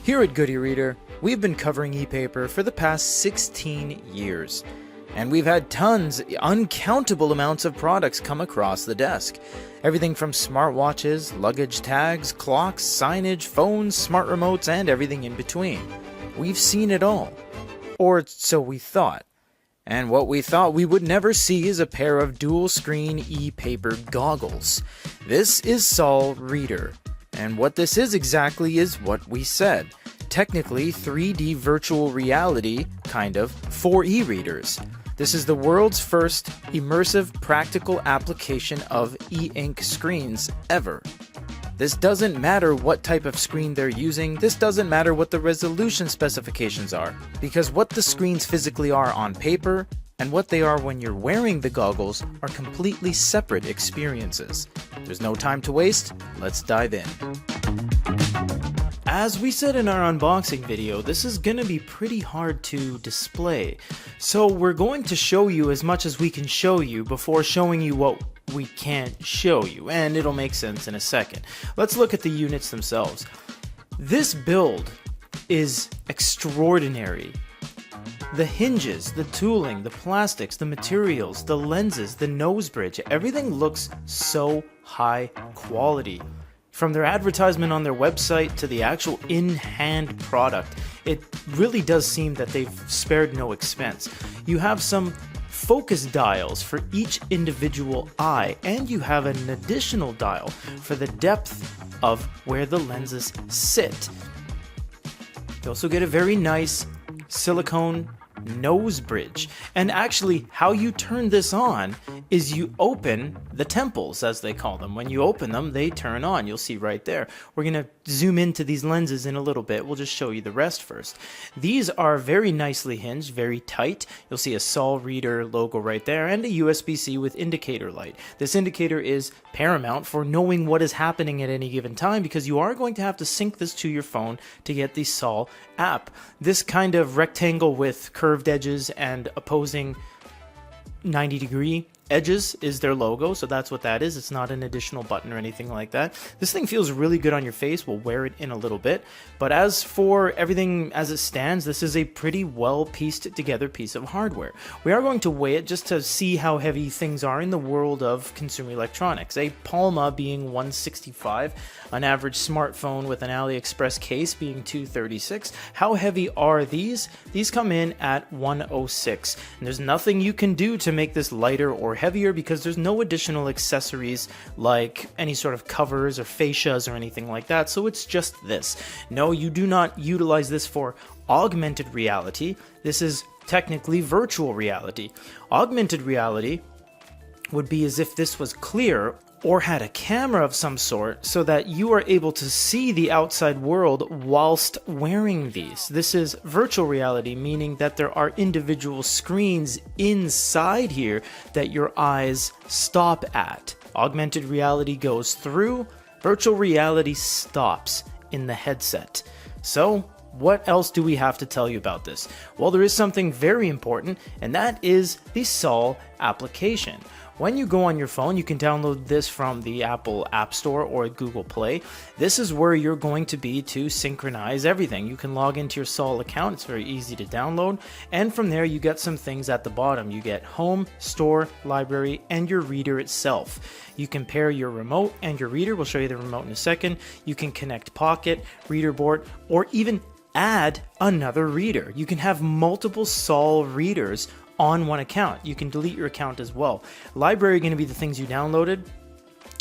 Here at Good eReader, we've been covering e-paper for the past 16 years. And we've had tons, uncountable amounts of products come across the desk. Everything from smartwatches, luggage tags, clocks, signage, phones, smart remotes, and everything in between. We've seen it all. Or so we thought. And what we thought we would never see is a pair of dual-screen e-paper goggles. This is Sol Reader. And what this is exactly is what we said. Technically, 3D virtual reality, kind of, for e-readers. This is the world's first immersive practical application of e-ink screens ever. This doesn't matter what type of screen they're using, this doesn't matter what the resolution specifications are, because what the screens physically are on paper and what they are when you're wearing the goggles are completely separate experiences. There's no time to waste, let's dive in. As we said in our unboxing video, this is going to be pretty hard to display. So we're going to show you as much as we can show you before showing you what we can't show you, and it'll make sense in a second. Let's look at the units themselves. This build is extraordinary. The hinges, the tooling, the plastics, the materials, the lenses, the nose bridge, everything looks so high quality. From their advertisement on their website to the actual in-hand product, it really does seem that they've spared no expense. You have some focus dials for each individual eye, and you have an additional dial for the depth of where the lenses sit. You also get a very nice silicone nose bridge, and actually how you turn this on is you open the temples, as they call them. When you open them, they turn on. You'll see right there. We're going to zoom into these lenses in a little bit. We'll just show you the rest first. These are very nicely hinged, very tight. You'll see a Sol Reader logo right there and a USB-C with indicator light. This indicator is paramount for knowing what is happening at any given time, because you are going to have to sync this to your phone to get the Sol app. This kind of rectangle with curved edges and opposing 90-degree edges is their logo, so that's what that is. It's not an additional button or anything like that. This thing feels really good on your face. We'll wear it in a little bit, but as for everything as it stands, this is a pretty well pieced together piece of hardware. We are going to weigh it just to see how heavy things are in the world of consumer electronics. A Palma being 165, an average smartphone with an AliExpress case being 236. How heavy are these? These come in at 106, and there's nothing you can do to make this lighter or heavier because there's no additional accessories like any sort of covers or fascias or anything like that, so it's just this. No, you do not utilize this for augmented reality. This is technically virtual reality. Augmented reality would be as if this was clear or had a camera of some sort so that you are able to see the outside world whilst wearing these. This is virtual reality, meaning that there are individual screens inside here that your eyes stop at. Augmented reality goes through, virtual reality stops in the headset. So, what else do we have to tell you about this? Well, there is something very important, and that is the Sol application. When you go on your phone, you can download this from the Apple App Store or Google Play. This is where you're going to be to synchronize everything. You can log into your Sol account. It's very easy to download. And from there, you get some things at the bottom. You get Home, Store, Library, and your reader itself. You can pair your remote and your reader. We'll show you the remote in a second. You can connect Pocket, Reader Board, or even add another reader. You can have multiple Sol readers on one account. You can delete your account as well. Library are going to be the things you downloaded,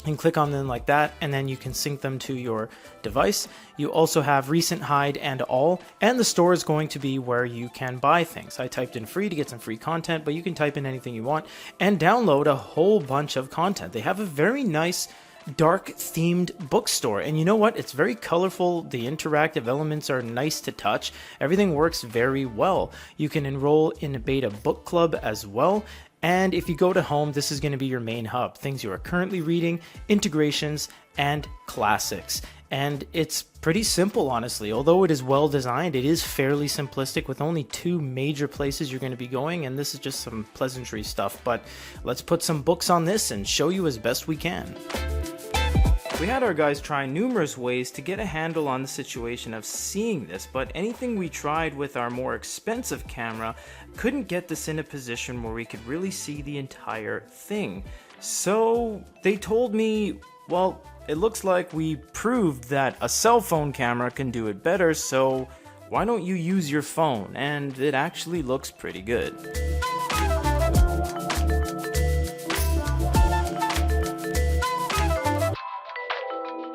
and click on them like that, and then you can sync them to your device. You also have recent, hide, and all, and the store is going to be where you can buy things. I typed in free to get some free content, but you can type in anything you want and download a whole bunch of content. They have a very nice dark themed bookstore, and you know what, it's very colorful. The interactive elements are nice to touch. Everything works very well. You can enroll in a beta book club as well, and if you go to Home, this is going to be your main hub. Things you are currently reading, integrations, and classics. And it's pretty simple, honestly. Although it is well designed, it is fairly simplistic with only two major places you're going to be going, and this is just some pleasantry stuff. But let's put some books on this and show you as best we can. We had our guys try numerous ways to get a handle on the situation of seeing this, but anything we tried with our more expensive camera couldn't get this in a position where we could really see the entire thing. So they told me, well, it looks like we proved that a cell phone camera can do it better, so why don't you use your phone? And it actually looks pretty good.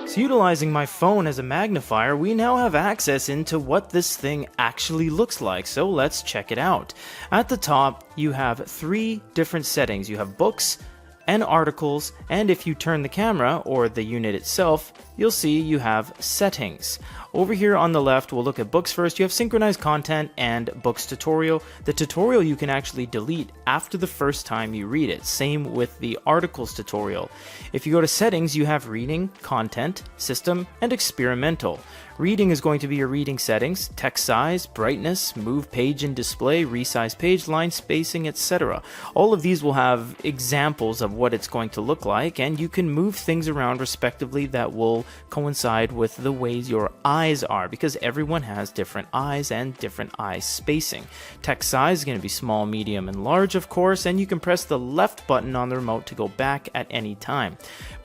So utilizing my phone as a magnifier, we now have access into what this thing actually looks like, so let's check it out. At the top, you have 3 different settings. You have books and articles, and if you turn the camera, or the unit itself, you'll see you have settings. Over here on the left, we'll look at books first. You have synchronized content and books tutorial. The tutorial you can actually delete after the first time you read it. Same with the articles tutorial. If you go to settings, you have reading, content, system, and experimental. Reading is going to be your reading settings, text size, brightness, move page and display, resize page, line spacing, etc. All of these will have examples of what it's going to look like, and you can move things around respectively that will coincide with the ways your eyes are, because everyone has different eyes and different eye spacing. Text size is going to be small, medium, and large, of course, and you can press the left button on the remote to go back at any time.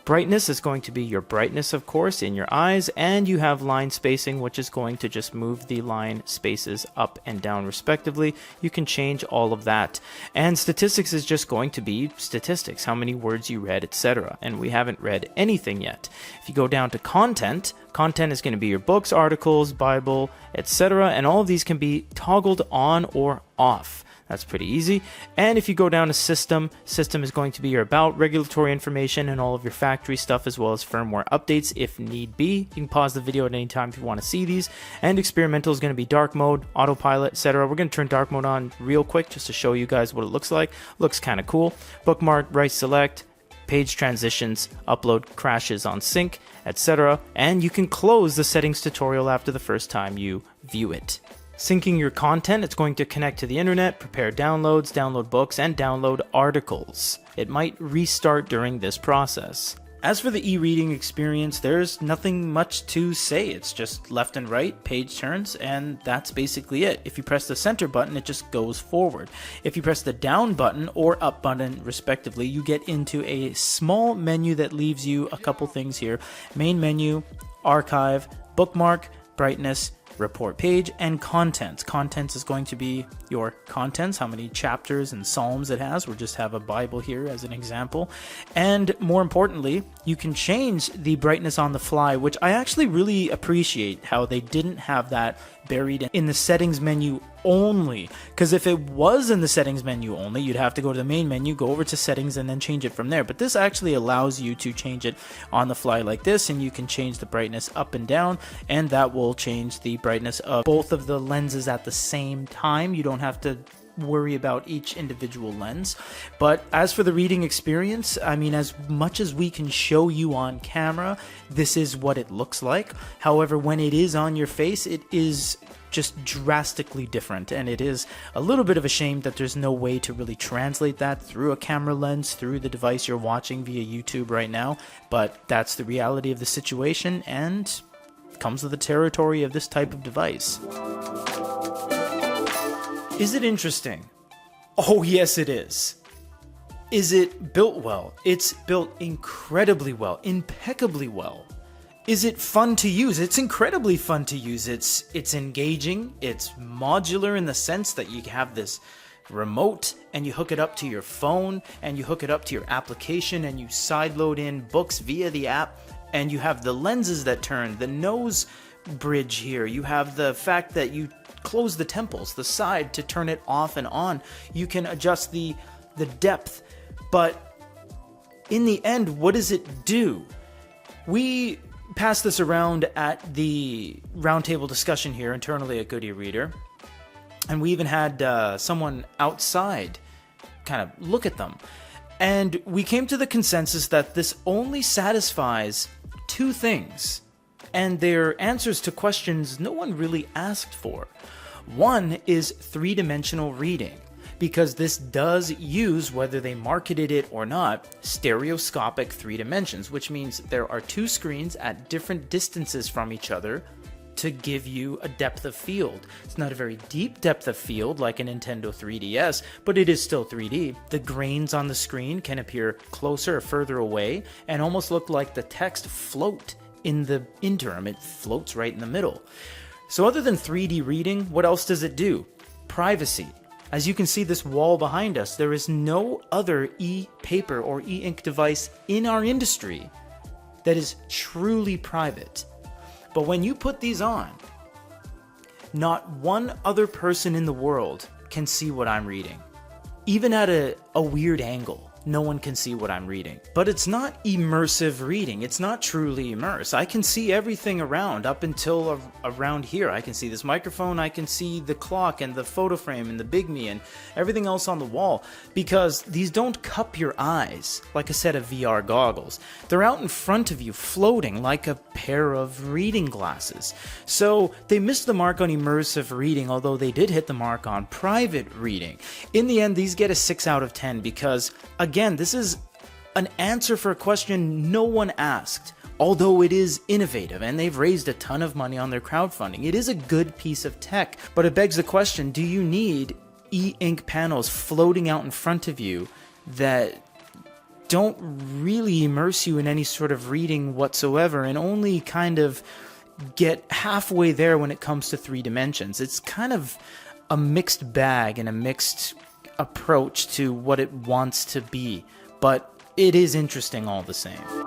Brightness is going to be your brightness, of course, in your eyes, and you have line spacing, which is going to just move the line spaces up and down respectively. You can change all of that. And statistics is just going to be statistics, how many words you read, etc. And we haven't read anything yet. If you go down to content, content is going to be your books, articles, Bible, etc. And all of these can be toggled on or off. That's pretty easy. And if you go down to system, system is going to be your about, regulatory information, and all of your factory stuff, as well as firmware updates if need be. You can pause the video at any time if you want to see these. And experimental is going to be dark mode, autopilot, etc. We're going to turn dark mode on real quick just to show you guys what it looks like. Looks kind of cool. Bookmark, right select, page transitions, upload crashes on sync, etc. And you can close the settings tutorial after the first time you view it. Syncing your content, it's going to connect to the internet, prepare downloads, download books, and download articles. It might restart during this process. As for the e-reading experience, there's nothing much to say. It's just left and right, page turns, and that's basically it. If you press the center button, it just goes forward. If you press the down button or up button, respectively, you get into a small menu that leaves you a couple things here. Main menu, archive, bookmark, brightness, report page, and contents. Contents is going to be your contents, how many chapters and psalms it has. We'll just have a Bible here as an example. And more importantly, you can change the brightness on the fly, which I actually really appreciate how they didn't have that buried in the settings menu only, because if it was in the settings menu only, you'd have to go to the main menu, go over to settings, and then change it from there. But this actually allows you to change it on the fly like this, and you can change the brightness up and down, and that will change the brightness of both of the lenses at the same time. You don't have to worry about each individual lens. But as for the reading experience, I mean, as much as we can show you on camera, this is what it looks like. However, when it is on your face, it is just drastically different, and it is a little bit of a shame that there's no way to really translate that through a camera lens, through the device you're watching via YouTube right now. But that's the reality of the situation, and comes with the territory of this type of device. Is it interesting? Oh, yes, it is. Is it built well? It's built incredibly well, impeccably well. Is it fun to use? It's incredibly fun to use. It's engaging. It's modular in the sense that you have this remote and you hook it up to your phone and you hook it up to your application and you sideload in books via the app, and you have the lenses that turn, the nose bridge here. You have the fact that you close the temples, the side to turn it off and on. You can adjust the depth, but in the end, what does it do? We passed this around at the roundtable discussion here internally at Good E-Reader, and we even had someone outside kind of look at them, and we came to the consensus that this only satisfies 2 things, and they're answers to questions no one really asked for. One is 3-dimensional reading. because this does use, whether they marketed it or not, stereoscopic 3 dimensions, which means there are 2 screens at different distances from each other to give you a depth of field. It's not a very deep depth of field like a Nintendo 3DS, but it is still 3D. The grains on the screen can appear closer or further away and almost look like the text float in the interim. It floats right in the middle. So other than 3D reading, what else does it do? Privacy. As you can see this wall behind us, there is no other e-paper or e-ink device in our industry that is truly private. But when you put these on, not one other person in the world can see what I'm reading. Even at a weird angle, no one can see what I'm reading. But it's not immersive reading. It's not truly immersive. I can see everything around up until around here. I can see this microphone, I can see the clock and the photo frame and the Big Me and everything else on the wall, because these don't cup your eyes like a set of VR goggles. They're out in front of you, floating like a pair of reading glasses. So they missed the mark on immersive reading, although they did hit the mark on private reading. In the end, these get a 6 out of 10 because, again, this is an answer for a question no one asked, although it is innovative and they've raised a ton of money on their crowdfunding. It is a good piece of tech, but it begs the question, do you need e-ink panels floating out in front of you that don't really immerse you in any sort of reading whatsoever and only kind of get halfway there when it comes to 3 dimensions? It's kind of a mixed bag and a mixed approach to what it wants to be, but it is interesting all the same.